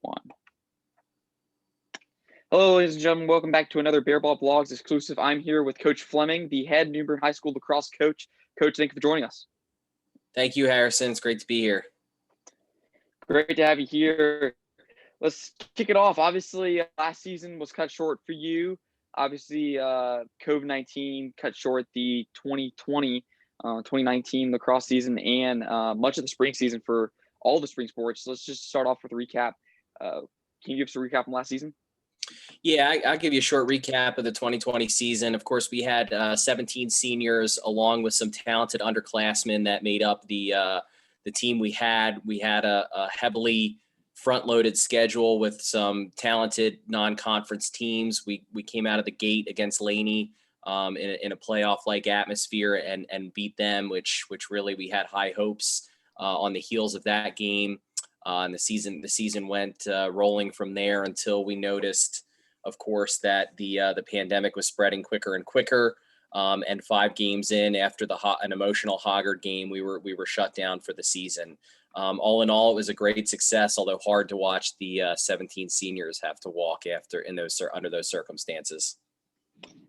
One. Hello, ladies and gentlemen. Welcome back to another Bear Ball Vlogs exclusive. I'm here with Coach Fleming, the head New Bern High School lacrosse coach. Coach, thank you for joining us. Thank you, Harrison. It's great to be here. Great to have you here. Let's kick it off. Obviously, last season was cut short for you. Obviously, COVID-19 cut short the 2019 lacrosse season and much of the spring season for all the spring sports. So let's just start off with a recap. Can you give us a recap from last season? Yeah, I'll give you a short recap of the 2020 season. Of course, we had 17 seniors along with some talented underclassmen that made up the team we had. We had a heavily front-loaded schedule with some talented non-conference teams. We came out of the gate against Laney in a playoff-like atmosphere and beat them, which really we had high hopes on the heels of that game. And the season went rolling from there until we noticed, of course, that the pandemic was spreading quicker and quicker. And 5 games in, after an emotional Hoggard game, we were shut down for the season. All in all, it was a great success, although hard to watch the 17 seniors have to walk under those circumstances.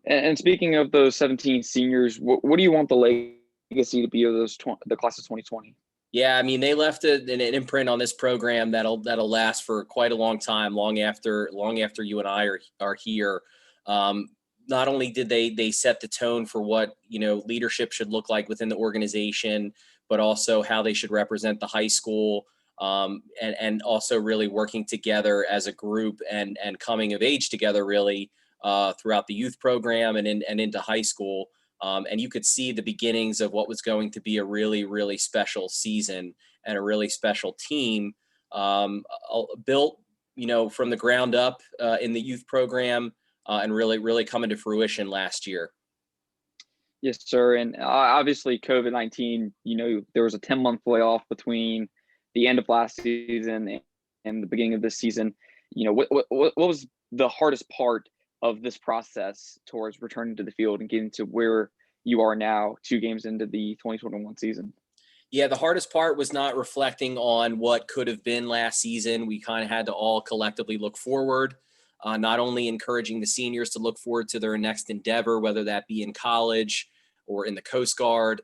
And speaking of those 17 seniors, what do you want the legacy to be of the class of 2020? Yeah, I mean, they left an imprint on this program that'll last for quite a long time, long after you and I are here. Not only did they set the tone for what leadership should look like within the organization, but also how they should represent the high school, and also really working together as a group and coming of age together really throughout the youth program and into high school. And you could see the beginnings of what was going to be a really, really special season and a really special team built, from the ground up in the youth program and really, really coming to fruition last year. Yes, sir. And obviously COVID-19, there was a 10-month layoff between the end of last season and the beginning of this season. What was the hardest part of this process towards returning to the field and getting to where you are now 2 games into the 2021 season? Yeah, the hardest part was not reflecting on what could have been last season. We kind of had to all collectively look forward, not only encouraging the seniors to look forward to their next endeavor, whether that be in college or in the Coast Guard,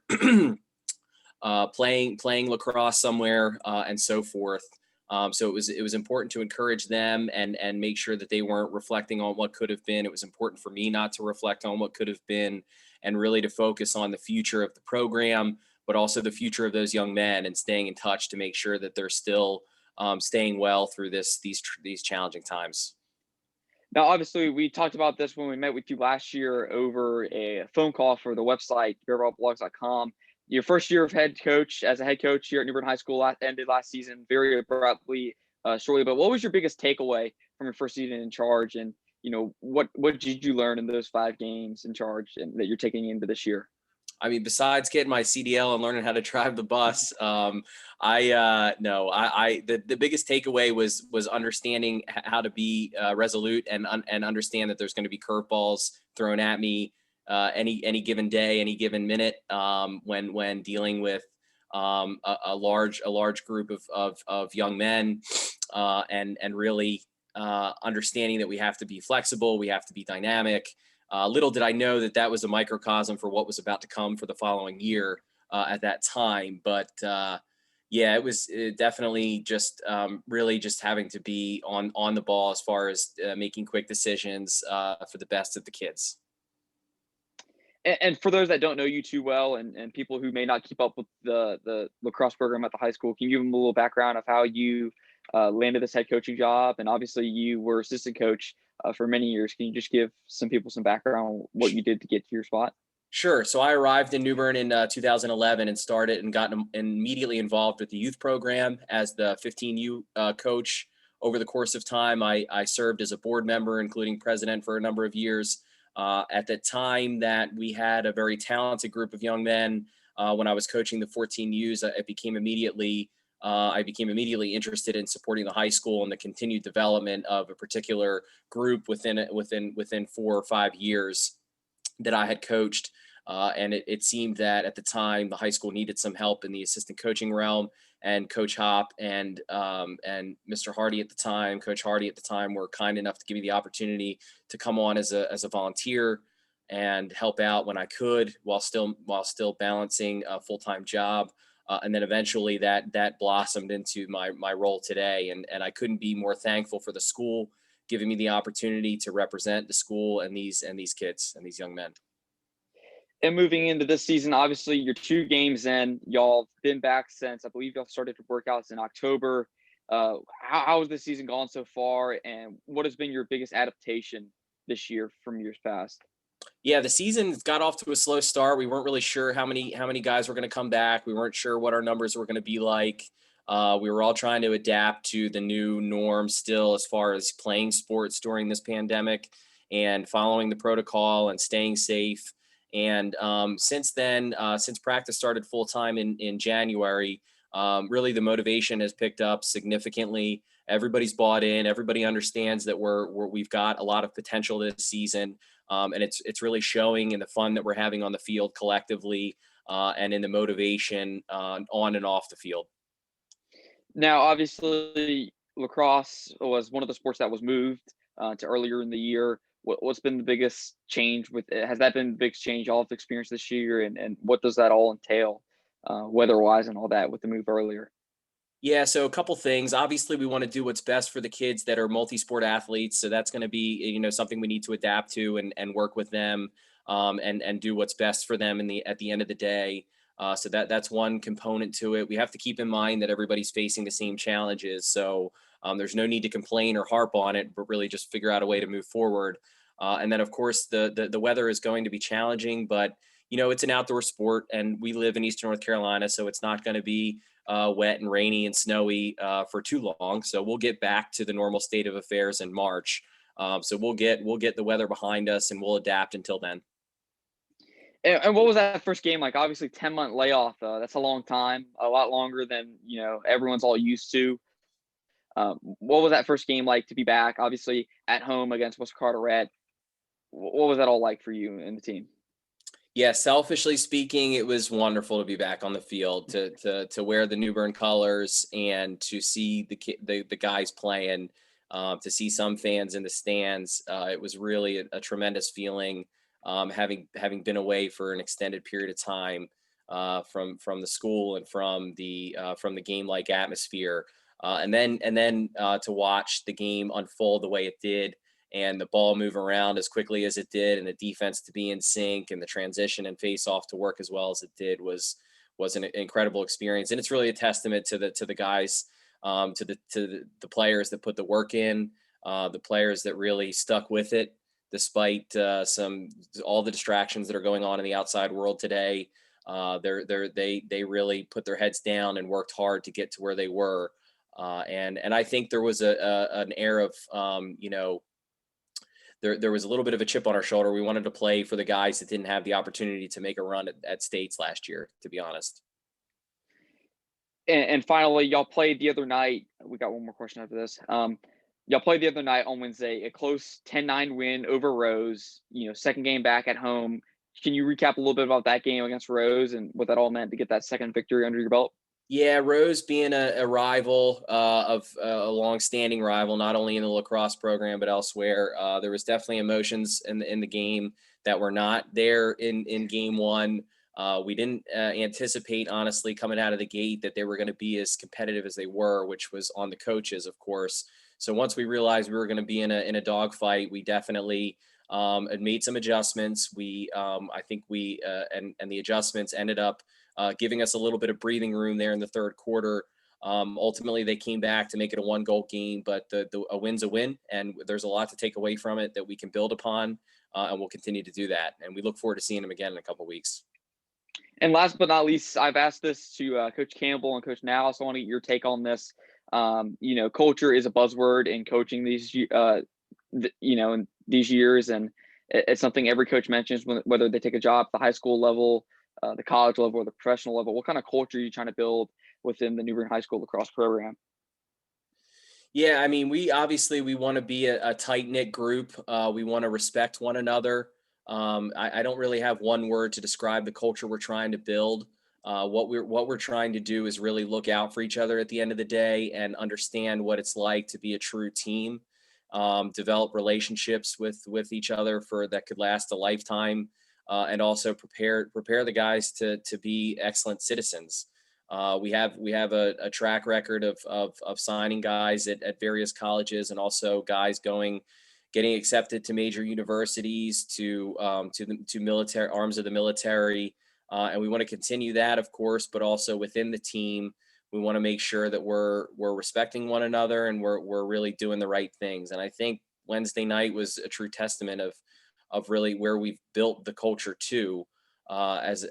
playing lacrosse somewhere, and so forth. So it was important to encourage them and make sure that they weren't reflecting on what could have been. It was important for me not to reflect on what could have been and really to focus on the future of the program, but also the future of those young men and staying in touch to make sure that they're still staying well through these challenging times. Now, obviously, we talked about this when we met with you last year over a phone call for the website, bearballblogs.com. Your first year of as a head coach here at New Bern High School ended last season very abruptly, shortly. But what was your biggest takeaway from your first season in charge? And, what did you learn in those 5 games in charge and that you're taking into this year? I mean, besides getting my CDL and learning how to drive the bus, the biggest takeaway was understanding how to be resolute and understand that there's going to be curveballs thrown at me any given day, any given minute when dealing with a large group of young men, and really understanding that we have to be flexible, we have to be dynamic. Little did I know that was a microcosm for what was about to come for the following year at that time. But yeah, it was definitely just really just having to be on the ball as far as making quick decisions for the best of the kids. And for those that don't know you too well and people who may not keep up with the lacrosse program at the high school, can you give them a little background of how you landed this head coaching job? And obviously you were assistant coach for many years. Can you just give some people some background on what you did to get to your spot? Sure. So I arrived in New Bern in 2011 and started and got immediately involved with the youth program as the 15U coach. Over the course of time, I served as a board member, including president for a number of years. At the time that we had a very talented group of young men, when I was coaching the 14Us, I became immediately interested in supporting the high school and the continued development of a particular group within 4 or 5 years that I had coached. And it seemed that at the time the high school needed some help in the assistant coaching realm, and Coach Hop and Mr. Hardy at the time, Coach Hardy at the time, were kind enough to give me the opportunity to come on as a volunteer and help out when I could, while still balancing a full-time job. And then eventually that blossomed into my role today, and I couldn't be more thankful for the school giving me the opportunity to represent the school and these kids and these young men. And moving into this season, obviously you're 2 games in. Y'all have been back since, I believe y'all started workouts in October. How has the season gone so far, and what has been your biggest adaptation this year from years past? Yeah, the season got off to a slow start. We weren't really sure how many guys were going to come back. We weren't sure what our numbers were going to be like. We were all trying to adapt to the new norm still, as far as playing sports during this pandemic and following the protocol and staying safe. And since then, since practice started full time in January, really the motivation has picked up significantly. Everybody's bought in. Everybody understands that we've got a lot of potential this season. And it's really showing in the fun that we're having on the field collectively, and in the motivation on and off the field. Now, obviously, lacrosse was one of the sports that was moved to earlier in the year. What's been the biggest change with it? Has that been the biggest change y'all have experienced this year? And what does that all entail, weather-wise and all that with the move earlier? Yeah, so a couple things. Obviously, we want to do what's best for the kids that are multi-sport athletes. So that's going to be, something we need to adapt to and work with them, and do what's best for them at the end of the day. So that's one component to it. We have to keep in mind that everybody's facing the same challenges. So there's no need to complain or harp on it, but really just figure out a way to move forward. And then, of course, the weather is going to be challenging, but it's an outdoor sport, and we live in Eastern North Carolina, so it's not going to be wet and rainy and snowy for too long. So we'll get back to the normal state of affairs in March. So we'll get the weather behind us, and we'll adapt until then. And what was that first game like? Obviously, 10-month layoff. That's a long time, a lot longer than everyone's all used to. What was that first game like to be back? Obviously, at home against West Carteret. What was that all like for you and the team? Yeah, selfishly speaking, it was wonderful to be back on the field, to wear the New Bern colors and to see the guys playing, to see some fans in the stands. It was really a tremendous feeling, having been away for an extended period of time from the school and from the game-like atmosphere, and then to watch the game unfold the way it did, and the ball move around as quickly as it did, and the defense to be in sync, and the transition and face off to work as well as it did was an incredible experience. And it's really a testament to the guys, to the players that put the work in, the players that really stuck with it despite all the distractions that are going on in the outside world today. They really put their heads down and worked hard to get to where they were. And I think there was an air of there was a little bit of a chip on our shoulder. We wanted to play for the guys that didn't have the opportunity to make a run at states last year, to be honest. And finally, y'all played the other night. We got one more question after this. Y'all played the other night on Wednesday, a close 10-9 win over Rose, second game back at home. Can you recap a little bit about that game against Rose and what that all meant to get that second victory under your belt? Yeah, Rose being a rival, of a long-standing rival, not only in the lacrosse program but elsewhere. There was definitely emotions in the game that were not there in game one. We didn't anticipate, honestly, coming out of the gate that they were going to be as competitive as they were, which was on the coaches, of course. So once we realized we were going to be in a dogfight, we definitely had made some adjustments. I think and the adjustments ended up giving us a little bit of breathing room there in the third quarter. Ultimately, they came back to make it a 1-goal game, but a win's a win, and there's a lot to take away from it that we can build upon, and we'll continue to do that. And we look forward to seeing them again in a couple of weeks. And last but not least, I've asked this to Coach Campbell and Coach Now, so I want to get your take on this. Culture is a buzzword in coaching these, in these years, and it's something every coach mentions whether they take a job at the high school level, the college level, or the professional level. What kind of culture are you trying to build within the New Bern High School lacrosse program? Yeah, I mean, we want to be a tight-knit group. We want to respect one another. I don't really have one word to describe the culture we're trying to build. What we're trying to do is really look out for each other at the end of the day and understand what it's like to be a true team. Develop relationships with each other for that could last a lifetime, and also prepare the guys to be excellent citizens. We have a track record of signing guys at various colleges, and also guys getting accepted to major universities, to military arms of the military, and we want to continue that, of course, but also within the team, we want to make sure that we're respecting one another, and we're really doing the right things. And I think Wednesday night was a true testament of really where we've built the culture to. As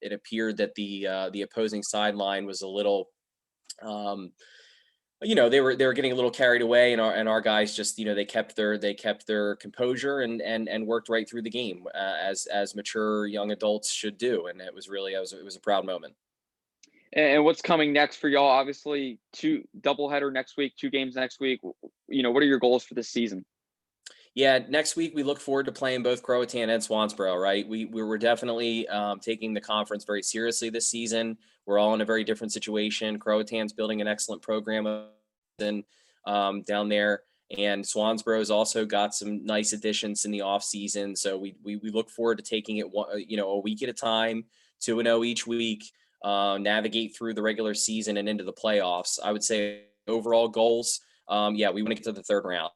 it appeared that the opposing sideline was a little, they were getting a little carried away, and our guys just, they kept their composure and worked right through the game, as mature young adults should do. And it was a proud moment. And what's coming next for y'all? Obviously, two doubleheader next week, 2 games next week. What are your goals for this season? Yeah, next week we look forward to playing both Croatan and Swansboro. Right, we were definitely taking the conference very seriously this season. We're all in a very different situation. Croatan's building an excellent program down there, and Swansboro's also got some nice additions in the off season. So we look forward to taking it a week at a time, 2-0 each week, navigate through the regular season and into the playoffs. I would say overall goals, yeah, we want to get to the third round.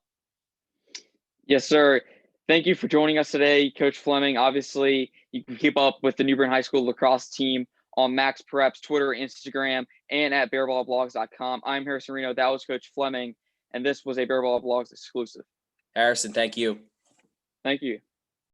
Yes, sir. Thank you for joining us today, Coach Fleming. Obviously, you can keep up with the New Bern High School lacrosse team on Max Preps, Twitter, Instagram, and at bearballblogs.com. I'm Harrison Reno. That was Coach Fleming, and this was a Bearball Blogs exclusive. Harrison, thank you. Thank you.